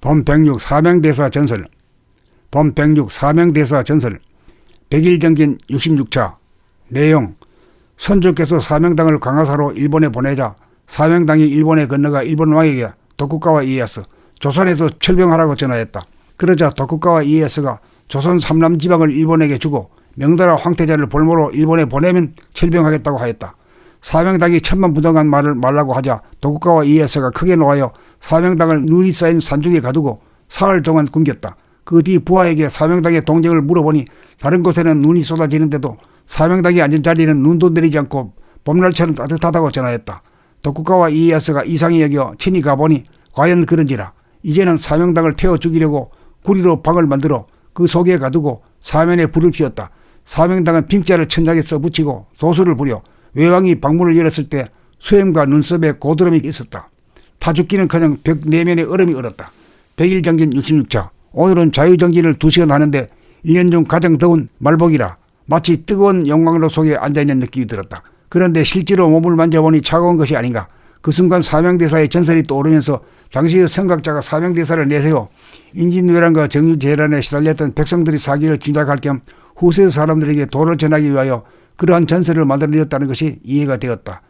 본 106 사명대사 전설. 본 106 사명대사 전설. 100일 정진 66차. 내용: 선조께서 사명당을 강화사로 일본에 보내자 사명당이 일본에 건너가 일본 왕에게 도쿠가와 이에야스, 조선에서 철병하라고 전하였다. 그러자 도쿠가와 이에야스가 조선 삼남 지방을 일본에게 주고 명나라 황태자를 볼모로 일본에 보내면 철병하겠다고 하였다. 사명당이 천만부동한 말을 말라고 하자 도쿠가와 이에야스가 크게 노하여 사명당을 눈이 쌓인 산중에 가두고 사흘 동안 굶겼다. 그 뒤 부하에게 사명당의 동정을 물어보니 다른 곳에는 눈이 쏟아지는데도 사명당이 앉은 자리는 눈도 내리지 않고 봄날처럼 따뜻하다고 전하였다. 도쿠가와 이에야스가 이상히 여겨 친히 가보니 과연 그런지라. 이제는 사명당을 태워 죽이려고 구리로 방을 만들어 그 속에 가두고 사면에 불을 피웠다. 사명당은 빙자를 천장에 써붙이고 도수를 부려 외왕이 방문을 열었을 때 수염과 눈썹에 고드름이 있었다. 타 죽기는커녕 벽 내면에 얼음이 얼었다. 100일 정진 66차. 오늘은 자유정진을 2시간 하는데 1년 중 가장 더운 말복이라 마치 뜨거운 용광로 속에 앉아있는 느낌이 들었다. 그런데 실제로 몸을 만져보니 차가운 것이 아닌가. 그 순간 사명대사의 전설이 떠오르면서 당시의 선각자가 사명대사를 내세워 인진왜란과 정유재란에 시달렸던 백성들이 사기를 진작할 겸 후세 사람들에게 도를 전하기 위하여 그러한 전설을 만들어냈다는 것이 이해가 되었다.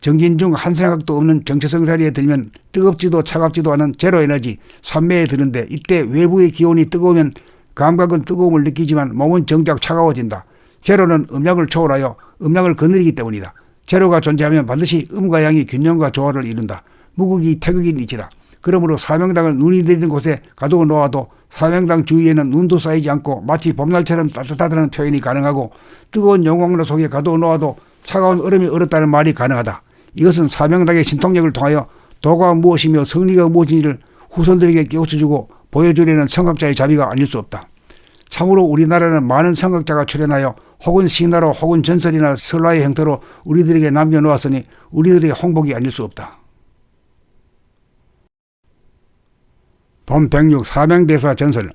정진 중 한 생각도 없는 정체성 자리에 들면 뜨겁지도 차갑지도 않은 제로에너지 산매에 드는데, 이때 외부의 기온이 뜨거우면 감각은 뜨거움을 느끼지만 몸은 정작 차가워진다. 제로는 음량을 초월하여 음량을 거느리기 때문이다. 제로가 존재하면 반드시 음과 양이 균형과 조화를 이룬다. 무극이 태극인 이치다. 그러므로 사명당을 눈이 내리는 곳에 가두어 놓아도 사명당 주위에는 눈도 쌓이지 않고 마치 봄날처럼 따뜻하다는 표현이 가능하고, 뜨거운 용광로 속에 가두어 놓아도 차가운 얼음이 얼었다는 말이 가능하다. 이것은 사명당의 신통력을 통하여 도가 무엇이며 성리가 무엇인지를 후손들에게 깨우쳐주고 보여주려는 선각자의 자비가 아닐 수 없다. 참으로 우리나라는 많은 선각자가 출연하여 혹은 신화로 혹은 전설이나 설화의 형태로 우리들에게 남겨놓았으니 우리들의 홍복이 아닐 수 없다. 본 106 사명대사 전설.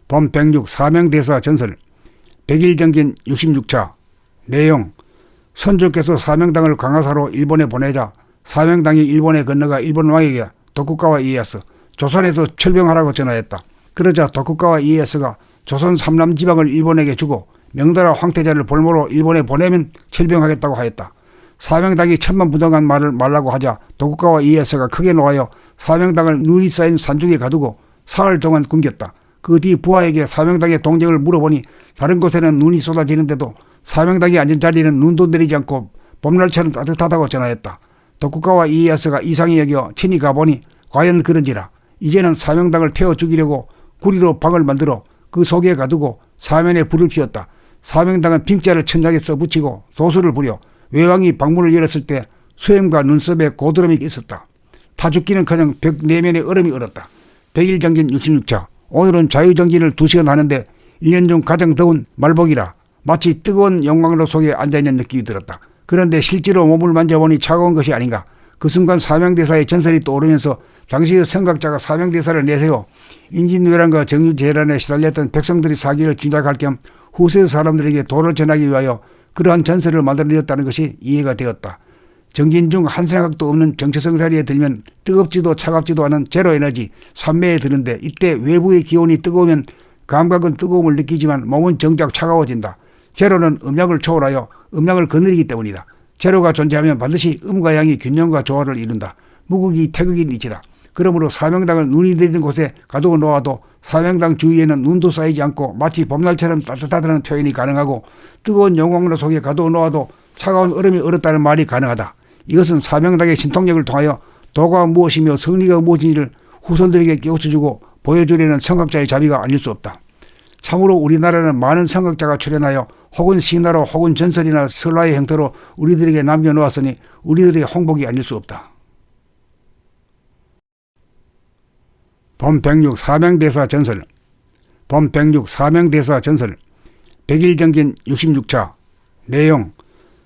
본 106 사명대사 전설. 100일 정진 66차. 내용: 선조께서 사명당을 강화사로 일본에 보내자 사명당이 일본에 건너가 일본 왕에게 도쿠가와 이에야스, 조선에서 철병하라고 전하였다. 그러자 도쿠가와 이에야스가 조선 삼남 지방을 일본에게 주고 명나라 황태자를 볼모로 일본에 보내면 철병하겠다고 하였다. 사명당이 천만부동한 말을 말라고 하자 도쿠가와 이에야스가 크게 노하여 사명당을 눈이 쌓인 산중에 가두고 사흘 동안 굶겼다. 그 뒤 부하에게 사명당의 동정을 물어보니 다른 곳에는 눈이 쏟아지는데도 사명당이 앉은 자리는 눈도 내리지 않고 봄날처럼 따뜻하다고 전하였다. 도쿠가와 이에야스가 이상히 여겨 친히 가보니 과연 그런지라. 이제는 사명당을 태워 죽이려고 구리로 방을 만들어 그 속에 가두고 사면에 불을 피웠다. 사명당은 빙자를 천장에 써붙이고 도수를 부려 외왕이 방문을 열었을 때 수염과 눈썹에 고드름이 있었다. 타 죽기는커녕 벽 내면에 얼음이 얼었다. 100일 정진 66차. 오늘은 자유정진을 2시간 하는데 1년 중 가장 더운 말복이라 마치 뜨거운 용광로 속에 앉아있는 느낌이 들었다. 그런데 실제로 몸을 만져보니 차가운 것이 아닌가. 그 순간 사명대사의 전설이 떠오르면서 당시의 선각자가 사명대사를 내세워 인진왜란과 정유재란에 시달렸던 백성들이 사기를 진작할 겸 후세 사람들에게 도를 전하기 위하여 그러한 전설을 만들어냈다는 것이 이해가 되었다. 정진 중 한 생각도 없는 정체성 자리에 들면 뜨겁지도 차갑지도 않은 제로에너지 산매에 드는데, 이때 외부의 기온이 뜨거우면 감각은 뜨거움을 느끼지만 몸은 정작 차가워진다. 제로는 음량을 초월하여 음량을 거느리기 때문이다. 제로가 존재하면 반드시 음과 양이 균형과 조화를 이룬다. 무극이 태극인 이치다. 그러므로 사명당을 눈이 내리는 곳에 가두어 놓아도 사명당 주위에는 눈도 쌓이지 않고 마치 봄날처럼 따뜻하다는 표현이 가능하고, 뜨거운 용광로 속에 가두어 놓아도 차가운 얼음이 얼었다는 말이 가능하다. 이것은 사명당의 신통력을 통하여 도가 무엇이며 성리가 무엇인지를 후손들에게 깨우쳐주고 보여주려는 선각자의 자비가 아닐 수 없다. 참으로 우리나라는 많은 선각자가 출연하여 혹은 신화로 혹은 전설이나 설화의 형태로 우리들에게 남겨놓았으니 우리들의 홍복이 아닐 수 없다. 본 106 사명대사 전설. 본 106 사명대사 전설. 100일 정진 66차. 내용: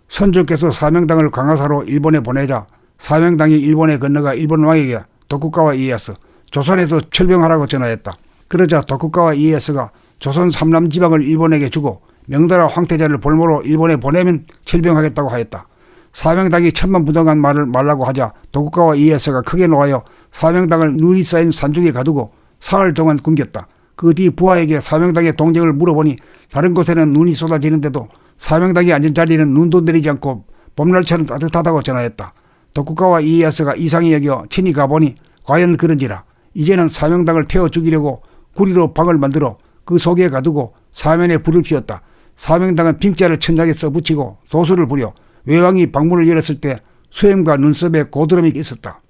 선조께서 사명당을 강화사로 일본에 보내자 사명당이 일본에 건너가 일본 왕에게 도쿠가와 이에야스, 조선에서 철병하라고 전하였다. 그러자 도쿠가와 이에야스가 조선 삼남 지방을 일본에게 주고 명나라 황태자를 볼모로 일본에 보내면 철병하겠다고 하였다. 사명당이 천만부동한 말을 말라고 하자 도쿠가와 이에야스가 크게 노하여 사명당을 눈이 쌓인 산중에 가두고 사흘 동안 굶겼다. 그 뒤 부하에게 사명당의 동정을 물어보니 다른 곳에는 눈이 쏟아지는데도 사명당이 앉은 자리는 눈도 내리지 않고 봄날처럼 따뜻하다고 전하였다. 독국가와 이에야스가 이상히 여겨 친히 가보니 과연 그런지라. 이제는 사명당을 태워 죽이려고 구리로 방을 만들어 그 속에 가두고 사면에 불을 피웠다. 사명당은 빙자를 천장에 써붙이고 도수를 부려 외왕이 방문을 열었을 때 수염과 눈썹에 고드름이 있었다.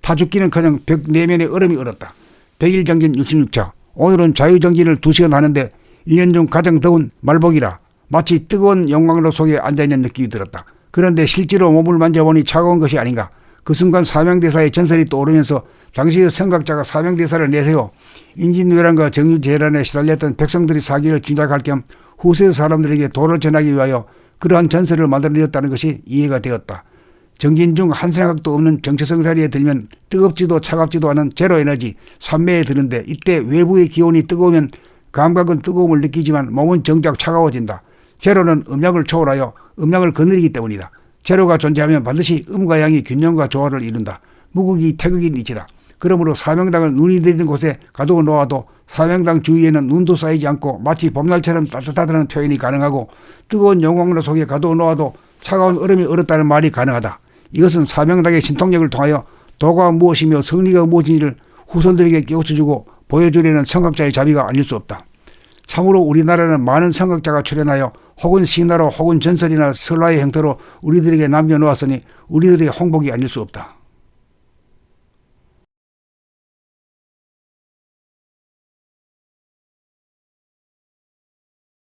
타 죽기는커녕 벽 내면에 얼음이 얼었다. 100일 정진 66차. 오늘은 자유정진을 2시간 하는데 1년 중 가장 더운 말복이라 마치 뜨거운 용광로 속에 앉아있는 느낌이 들었다. 그런데 실제로 몸을 만져보니 차가운 것이 아닌가. 그 순간 사명대사의 전설이 떠오르면서 당시의 선각자가 사명대사를 내세워 인진왜란과 정유재란에 시달렸던 백성들의 사기를 짐작할 겸 후세 사람들에게 도를 전하기 위하여 그러한 전설을 만들어냈다는 것이 이해가 되었다. 정진 중 한 생각도 없는 정체성 자리에 들면 뜨겁지도 차갑지도 않은 제로에너지 산매에 드는데 이때 외부의 기온이 뜨거우면 감각은 뜨거움을 느끼지만 몸은 정작 차가워진다. 제로는 음량을 초월하여 음량을 거느리기 때문이다. 제로가 존재하면 반드시 음과 양이 균형과 조화를 이룬다. 무극이 태극인 이치다. 그러므로 사명당을 눈이 내리는 곳에 가두어 놓아도 사명당 주위에는 눈도 쌓이지 않고 마치 봄날처럼 따뜻하다는 표현이 가능하고 뜨거운 용광로 속에 가두어 놓아도 차가운 얼음이 얼었다는 말이 가능하다. 이것은 사명당의 신통력을 통하여 도가 무엇이며 성리가 무엇인지를 후손들에게 깨우쳐주고 보여주려는 선각자의 자비가 아닐 수 없다. 참으로 우리나라는 많은 선각자가 출연하여 혹은 신화로 혹은 전설이나 설화의 형태로 우리들에게 남겨놓았으니 우리들의 홍복이 아닐 수 없다.